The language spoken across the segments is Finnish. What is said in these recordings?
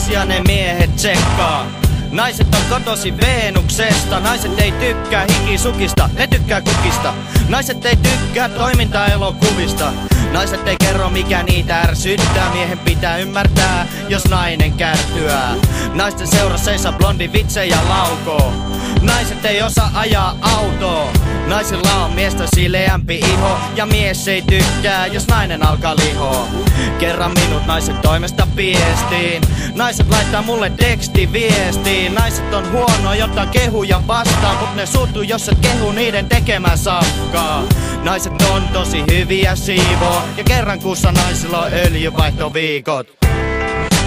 naisia ne miehet tsekkaa. Naiset on kotosi Veenuksesta. Naiset ei tykkää hikisukista, ne tykkää kukista. Naiset ei tykkää toimintaelokuvista. Naiset ei kerro mikä niitä ärsyttää. Miehen pitää ymmärtää, jos nainen kärtyää. Naisten seurassa seisoo blondi vitsejä laukoo. Naiset ei osaa ajaa autoa. Naisilla on miestä sileämpi iho. Ja mies ei tykkää, jos nainen alkaa lihoa. Kerran minut naiset toimesta piestiin. Naiset laittaa mulle tekstiviestiin. Naiset on huono, jotta kehuja vastaan. Mut ne suuttuu, jos et kehu niiden tekemää safkaa. Naiset on tosi hyviä siivoo. Ja kerran kuussa naisilla on öljyvaihtoviikot.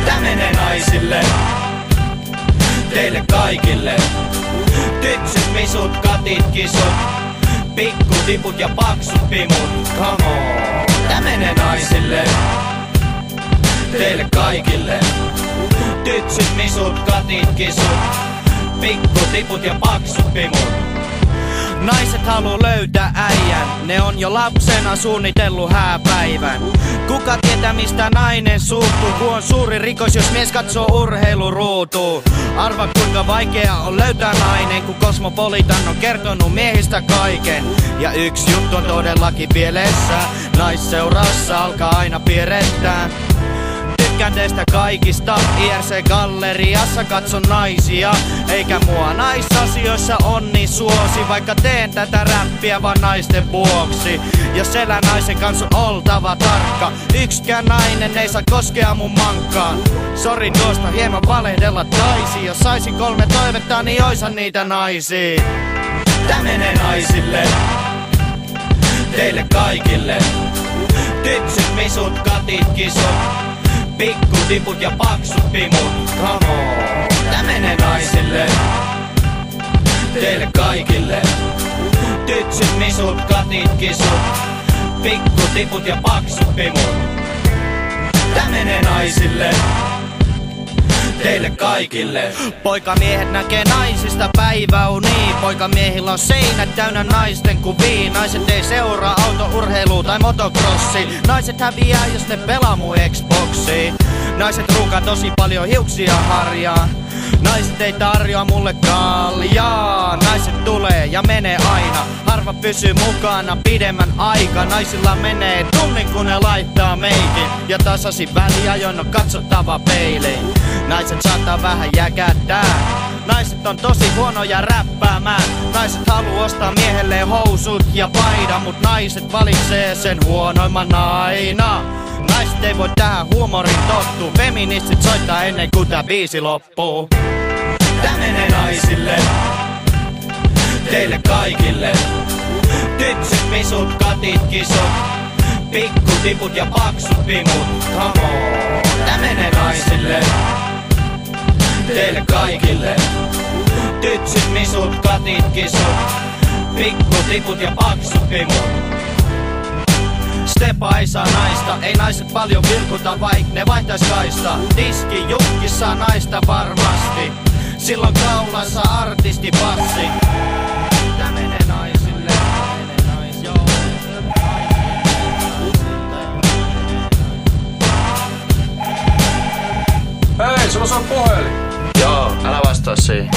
Tää menee naisille, teille kaikille. Tytsyt, misut, katit, kisut, pikkutiput ja paksut pimut. Come on. Tää menee naisille, teille kaikille. Tytsyt, misut, katit, kisut, pikkutiput ja paksut pimut. Naiset haluu löytää äijän, ne on jo lapsena suunnitellut hääpäivän. Kuka tietää mistä nainen suuttuu, kun on suuri rikos jos mies katsoo urheiluruutuun. Arva kuinka vaikea on löytää nainen, kun Cosmopolitan on kertonut miehistä kaiken. Ja yksi juttu on todellakin pielessä, naisseurassa alkaa aina pierrettää. Tykkään teistä kaikista, IRC-galleriassa katson naisia. Eikä mua naisasioissa onni suosi, vaikka teen tätä räppiä vaan naisten vuoksi. Jos elän naisen kanssa on oltava tarkka, yksikään nainen ei saa koskea mun mankkaan. Sori tuosta hieman valehdella taisi, jos saisin 3 toivetta niin oisan niitä naisia. Tää menee naisille, teille kaikille. Tytsyt, misut, katit, kisut, pikkutiput ja paksut pimut. Come on. Tää menee naisille, teille kaikille. Tytsyt, misut, katit, kisut, pikkutiput ja paksut pimut. Tää menee naisille, teille kaikille. Poikamiehet näkee naisista päiväunia. Poikamiehillä on seinät täynnä naisten kuvia. Naiset ei seuraa autourheilua tai motocrossi. Naiset häviää jos ne pelaa mun Xboxia. Naiset ruukaa tosi paljon hiuksia harjaan. Naiset ei tarjoa mulle kaljaa. Naiset tulee ja menee aina. Harva pysyy mukana pidemmän aika. Naisilla menee tunnin kun ne laittaa meikin. Ja tasasi väliajoin on katsottava peiliin. Naiset saattaa vähän jäkättää. Naiset on tosi huonoja räppäämään. Naiset haluu ostaa miehelleen housut ja paidan. Mut naiset valitsee sen huonoimman aina. Naiset ei voi tähän huumorin tottuu. Feministit soittaa ennen kuin tää biisi loppuu. Tää menee naisille, teille kaikille. Tytsyt, misut, katit, kisut, pikkutiput ja paksut pimut. Come on. Tää menee naisille, teille kaikille. Tytsyt, misut, katit, kisut, pikkutiput ja paksut pimut. Stepa ei saa naista, ei naiset paljon vilkuta vaik ne vaihtais kaista. Diski jukkissa naista varmasti, silloin kaulassa artisti passi. Tää menee naisille, Hei, sulla on puhelin. Joo, älä vastaa siihen.